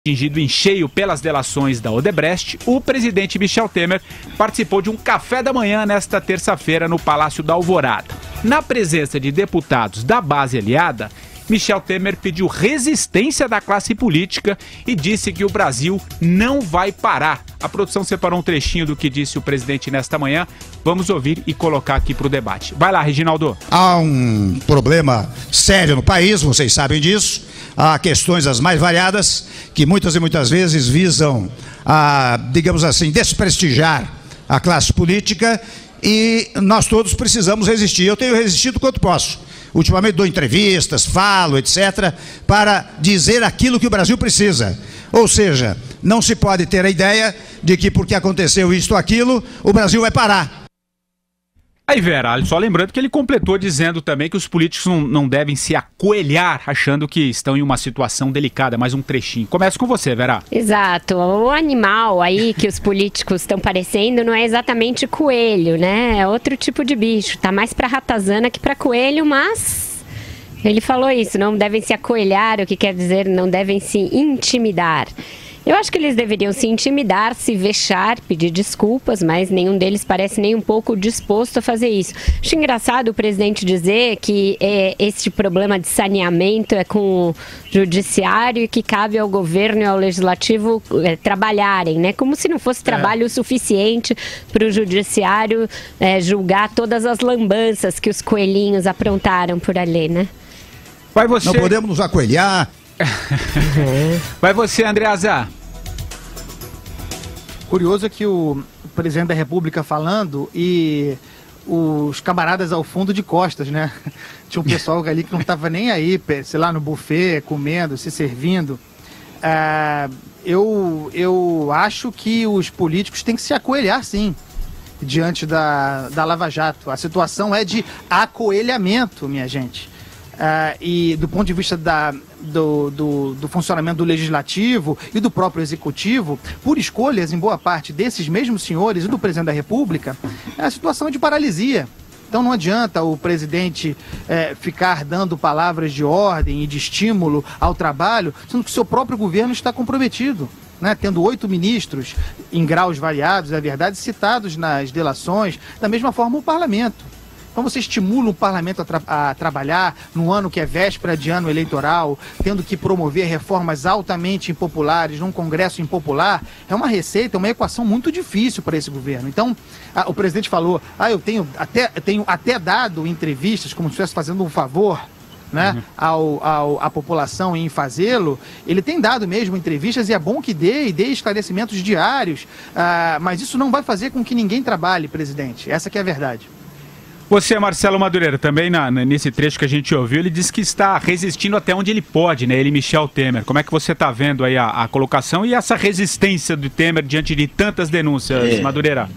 Atingido em cheio pelas delações da Odebrecht, o presidente Michel Temer participou de um café da manhã nesta terça-feira no Palácio da Alvorada. Na presença de deputados da base aliada, Michel Temer pediu resistência da classe política e disse que o Brasil não vai parar. A produção separou um trechinho do que disse o presidente nesta manhã. Vamos ouvir e colocar aqui para o debate. Vai lá, Reginaldo. Há um problema sério no país, vocês sabem disso. Há questões as mais variadas que muitas e muitas vezes visam a, digamos assim, desprestigiar a classe política e nós todos precisamos resistir. Eu tenho resistido quanto posso. Ultimamente dou entrevistas, falo, etc., para dizer aquilo que o Brasil precisa. Ou seja, não se pode ter a ideia de que porque aconteceu isto ou aquilo, o Brasil vai parar. Aí, Vera, só lembrando que ele completou dizendo também que os políticos não devem se acoelhar achando que estão em uma situação delicada. Mais um trechinho. Começa com você, Vera. Exato. O animal aí que os políticos estão parecendo não é exatamente coelho, né? É outro tipo de bicho. Tá mais pra ratazana que pra coelho, mas ele falou isso. Não devem se acoelhar, o que quer dizer não devem se intimidar. Eu acho que eles deveriam se intimidar, se vexar, pedir desculpas, mas nenhum deles parece nem um pouco disposto a fazer isso. Acho engraçado o presidente dizer que este problema de saneamento é com o judiciário e que cabe ao governo e ao legislativo trabalharem, né? Como se não fosse trabalho suficiente para o judiciário julgar todas as lambanças que os coelhinhos aprontaram por ali, né? Vai você... Não podemos nos acoelhar. Vai você, Andreasa. Curioso é que o presidente da República falando e os camaradas ao fundo de costas, né? Tinha um pessoal ali que não estava nem aí, sei lá, no buffet, comendo, se servindo. Eu acho que os políticos têm que se acoelhar, sim, diante da Lava Jato. A situação é de acoelhamento, minha gente. E do ponto de vista do funcionamento do legislativo e do próprio executivo, por escolhas em boa parte desses mesmos senhores e do presidente da República, a situação é de paralisia. Então não adianta o presidente ficar dando palavras de ordem e de estímulo ao trabalho, sendo que o seu próprio governo está comprometido, né? Tendo 8 ministros em graus variados, é verdade, citados nas delações, da mesma forma o parlamento. Então você estimula o parlamento a trabalhar no ano que é véspera de ano eleitoral, tendo que promover reformas altamente impopulares num congresso impopular, é uma receita, uma equação muito difícil para esse governo. Então, o presidente falou, eu tenho até dado entrevistas como se estivesse fazendo um favor, né, à população em fazê-lo. Ele tem dado mesmo entrevistas e é bom que dê esclarecimentos diários, mas isso não vai fazer com que ninguém trabalhe, presidente. Essa que é a verdade. Você, Marcelo Madureira, também nesse trecho que a gente ouviu, ele disse que está resistindo até onde ele pode, né? Ele, Michel Temer. Como é que você está vendo aí a colocação e essa resistência do Temer diante de tantas denúncias, Madureira?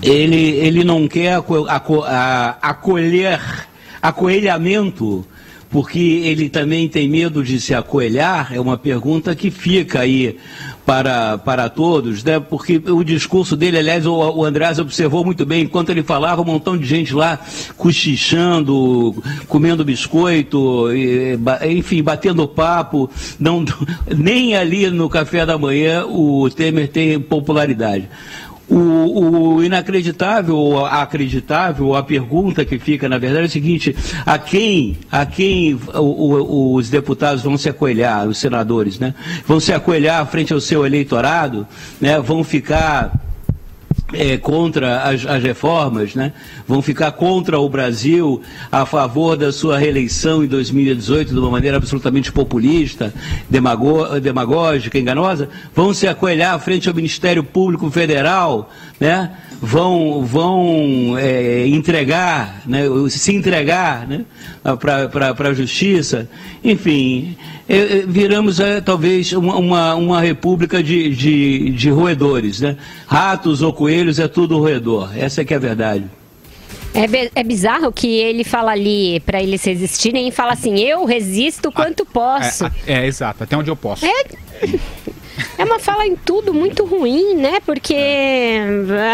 Ele não quer acoelhamento, porque ele também tem medo de se acoelhar. É uma pergunta que fica aí para todos, né? Porque o discurso dele, aliás, o Andreasa observou muito bem, enquanto ele falava, um montão de gente lá cochichando, comendo biscoito, enfim, batendo papo. Nem ali no café da manhã o Temer tem popularidade. O inacreditável, acreditável, a pergunta que fica, na verdade, é o seguinte: a quem os deputados vão se acoelhar, os senadores, né? Vão se acoelhar frente ao seu eleitorado, né? Vão ficar contra as reformas, né? Vão ficar contra o Brasil, a favor da sua reeleição em 2018 de uma maneira absolutamente populista, demagógica, enganosa, vão se acoelhar frente ao Ministério Público Federal, né? Vão entregar, né? Se entregar, né? Para a justiça. Enfim, viramos talvez uma república de roedores, né? Ratos ou coelhos, é tudo roedor. Essa é que é a verdade. É bizarro que ele fala ali, para eles resistirem, e fala assim, eu resisto quanto posso. Exato, até onde eu posso. É uma fala em tudo muito ruim, né? Porque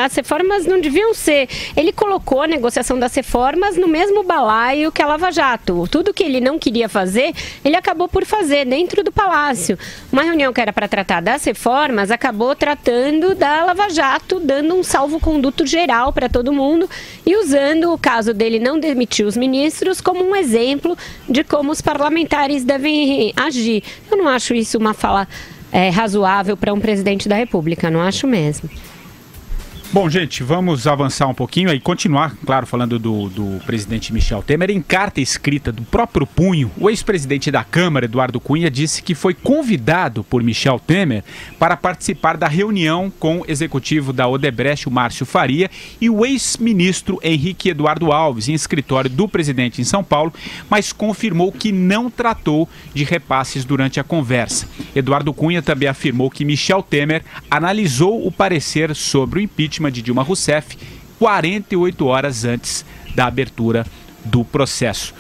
as reformas não deviam ser... Ele colocou a negociação das reformas no mesmo balaio que a Lava Jato. Tudo que ele não queria fazer, ele acabou por fazer dentro do Palácio. Uma reunião que era para tratar das reformas, acabou tratando da Lava Jato, dando um salvo-conduto geral para todo mundo e usando o caso dele não demitir os ministros como um exemplo de como os parlamentares devem agir. Eu não acho isso uma fala razoável para um presidente da República, não acho mesmo. Bom, gente, vamos avançar um pouquinho e continuar, claro, falando do presidente Michel Temer. Em carta escrita do próprio punho, o ex-presidente da Câmara, Eduardo Cunha, disse que foi convidado por Michel Temer para participar da reunião com o executivo da Odebrecht, o Márcio Faria, e o ex-ministro Henrique Eduardo Alves, em escritório do presidente em São Paulo, mas confirmou que não tratou de repasses durante a conversa. Eduardo Cunha também afirmou que Michel Temer analisou o parecer sobre o impeachment de Dilma Rousseff 48 horas antes da abertura do processo.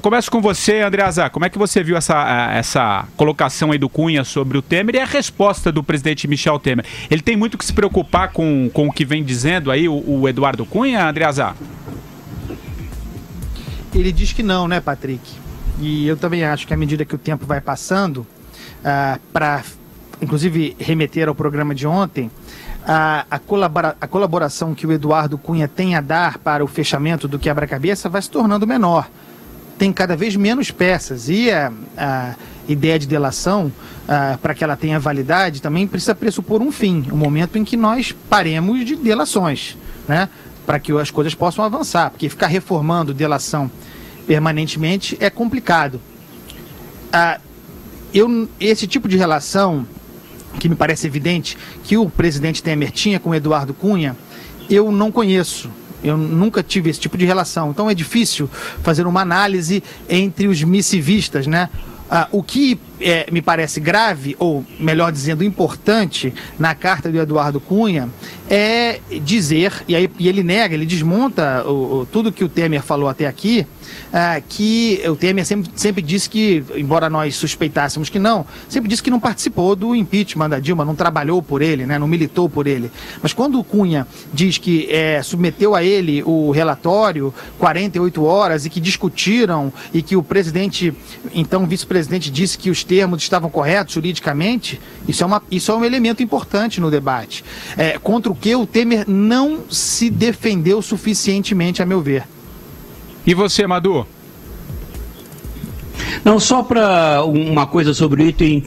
Começo com você, Andreasa. Como é que você viu essa colocação aí do Cunha sobre o Temer e a resposta do presidente Michel Temer? Ele tem muito que se preocupar com o que vem dizendo aí o Eduardo Cunha, Andreasa? Ele diz que não, né, Patrick? E eu também acho que à medida que o tempo vai passando, para inclusive remeter ao programa de ontem, a colaboração que o Eduardo Cunha tem a dar para o fechamento do quebra-cabeça vai se tornando menor. Tem cada vez menos peças e a ideia de delação, para que ela tenha validade, também precisa pressupor um fim, um momento em que nós paremos de delações, né? Para que as coisas possam avançar, porque ficar reformando delação permanentemente é complicado. Esse tipo de relação, que me parece evidente que o presidente Temer tinha com o Eduardo Cunha, eu não conheço. Eu nunca tive esse tipo de relação. Então é difícil fazer uma análise entre os missivistas, né? O que me parece grave, ou melhor dizendo, importante, na carta do Eduardo Cunha, é dizer, e ele nega, ele desmonta tudo que o Temer falou até aqui, que o Temer sempre disse que, embora nós suspeitássemos que não, sempre disse que não participou do impeachment da Dilma, não trabalhou por ele, né, não militou por ele. Mas quando o Cunha diz que submeteu a ele o relatório 48 horas e que discutiram e que o presidente, então vice-presidente, disse que os termos estavam corretos juridicamente, isso é um elemento importante no debate. Contra o que o Temer não se defendeu suficientemente, a meu ver. E você, Madu? Não, só para uma coisa sobre o item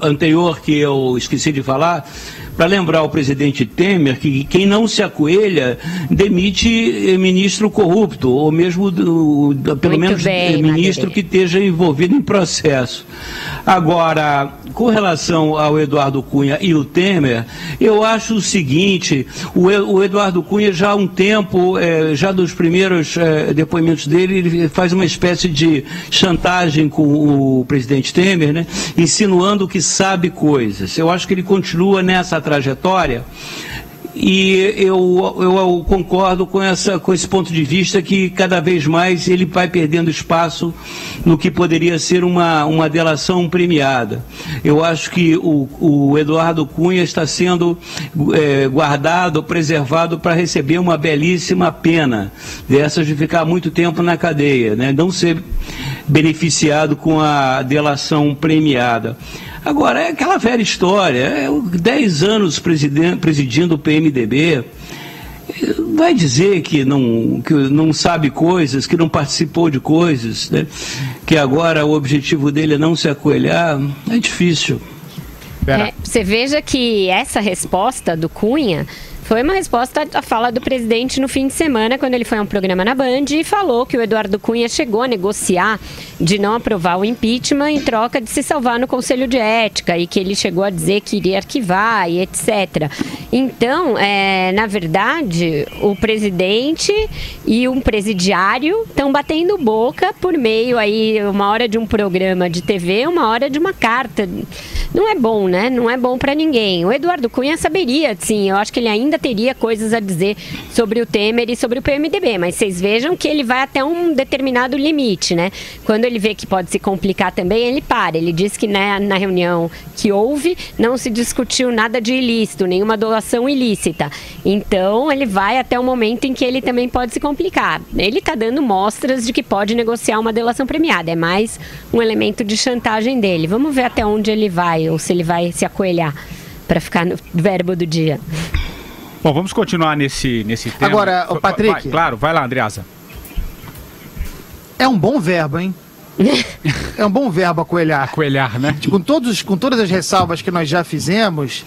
anterior que eu esqueci de falar, para lembrar o presidente Temer que quem não se acoelha demite ministro corrupto, ou mesmo pelo menos ministro que esteja envolvido em processo. Agora, com relação ao Eduardo Cunha e o Temer, eu acho o seguinte, o Eduardo Cunha já há um tempo, já dos primeiros depoimentos dele, ele faz uma espécie de chantagem com o presidente Temer, né, insinuando que sabe coisas. Eu acho que ele continua nessa trajetória. E eu concordo com esse ponto de vista que cada vez mais ele vai perdendo espaço no que poderia ser uma delação premiada. Eu acho que o Eduardo Cunha está sendo guardado, preservado para receber uma belíssima pena dessas de ficar muito tempo na cadeia, né? Não ser beneficiado com a delação premiada. Agora, é aquela velha história, 10 anos presidindo o PMDB, vai dizer que não sabe coisas, que não participou de coisas, né? Que agora o objetivo dele é não se acoelhar, é difícil. Você veja que essa resposta do Cunha foi uma resposta à fala do presidente no fim de semana, quando ele foi a um programa na Band e falou que o Eduardo Cunha chegou a negociar de não aprovar o impeachment em troca de se salvar no Conselho de Ética e que ele chegou a dizer que iria arquivar e etc. Então, na verdade, o presidente e um presidiário estão batendo boca por meio aí, uma hora de um programa de TV, uma hora de uma carta. Não é bom, né? Não é bom para ninguém. O Eduardo Cunha saberia, sim, eu acho que ele ainda teria coisas a dizer sobre o Temer e sobre o PMDB, mas vocês vejam que ele vai até um determinado limite, né? Quando ele vê que pode se complicar também, ele para. Ele diz que, né, na reunião que houve, não se discutiu nada de ilícito, nenhuma doação ilícita. Então, ele vai até um momento em que ele também pode se complicar. Ele está dando mostras de que pode negociar uma delação premiada. É mais um elemento de chantagem dele. Vamos ver até onde ele vai, ou se ele vai se acoelhar para ficar no verbo do dia. Bom, vamos continuar nesse tema. Agora, o Patrick... Claro, vai lá, Andreasa. É um bom verbo, hein? É um bom verbo acoelhar. Acoelhar, né? Com todas as ressalvas que nós já fizemos,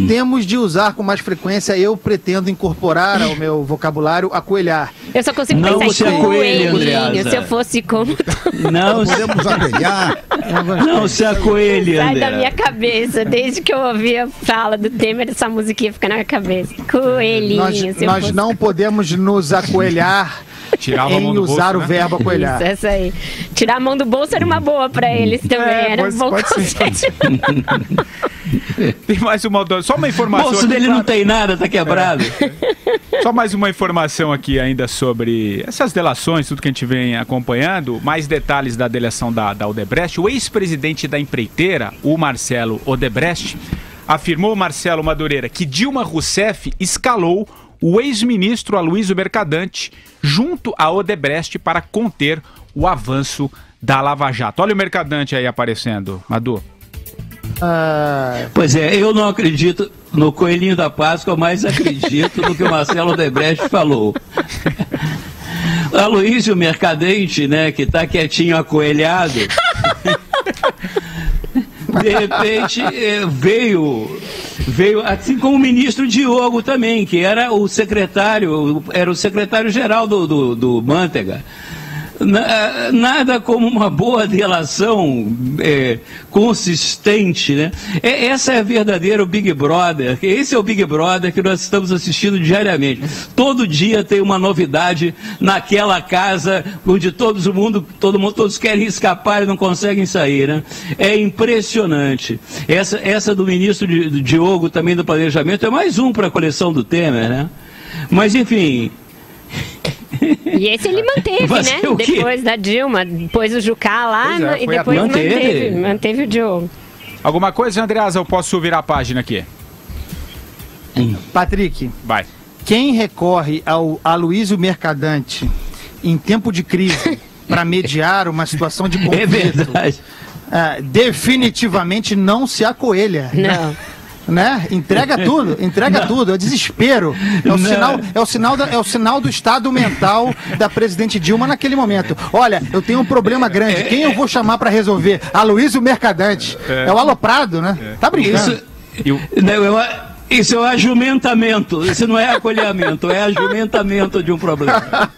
temos de usar com mais frequência. Eu pretendo incorporar ao meu vocabulário acoelhar. Eu só consigo Não pensar em coelho, coelhinho. Andreasa. Se eu fosse como... Não, Podemos acoelhar. não se acoelhe, Sai André. da minha cabeça. Desde que eu ouvi a fala do Temer, essa musiquinha fica na minha cabeça. Coelhinho. Nós não podemos nos acoelhar Tirava a mão em do usar bolso, o né? verbo acoelhar. Isso, essa aí. Tirar a mão do bolso era uma boa pra eles também. Era um bom conselho. Tem mais uma... Só uma O informação bolso aqui, dele não tem nada, tá quebrado. Só mais uma informação aqui ainda sobre essas delações, tudo que a gente vem acompanhando, mais detalhes da delação da Odebrecht. O ex-presidente da empreiteira, o Marcelo Odebrecht, afirmou, Marcelo Madureira, que Dilma Rousseff escalou o ex-ministro Aloysio Mercadante junto à Odebrecht para conter o avanço da Lava Jato. Olha o Mercadante aí aparecendo, Madu. Pois é, eu não acredito no Coelhinho da Páscoa, mas acredito no que o Marcelo Odebrecht falou. Aloysio Mercadante, né, que tá quietinho acoelhado, de repente veio, assim como o ministro Diogo também, que era o secretário-geral do Manteiga. Nada como uma boa delação consistente, né? Essa é a verdadeira Big Brother. Esse é o Big Brother que nós estamos assistindo diariamente. Todo dia tem uma novidade naquela casa onde todos querem escapar e não conseguem sair, né? É impressionante. Essa do ministro Diogo também do Planejamento é mais um para a coleção do Temer, né? Mas enfim. E esse ele manteve, Mas né? o quê? Depois da Dilma, depois o Jucá lá, Pois é, e foi depois manteve. manteve o Diogo. Alguma coisa, Andreasa? Eu posso virar a página aqui? Patrick, Vai. quem recorre ao Aloysio Mercadante em tempo de crise para mediar uma situação de É conflito, verdade. definitivamente não se acoelha. Não. Né? Entrega tudo, é o desespero. É o sinal do estado mental da presidente Dilma naquele momento. Olha, eu tenho um problema grande. Quem eu vou chamar para resolver? Aloysio Mercadante. É o aloprado, né? Tá brincando. Isso é o ajumentamento. Isso não é acolhimento, é ajumentamento de um problema.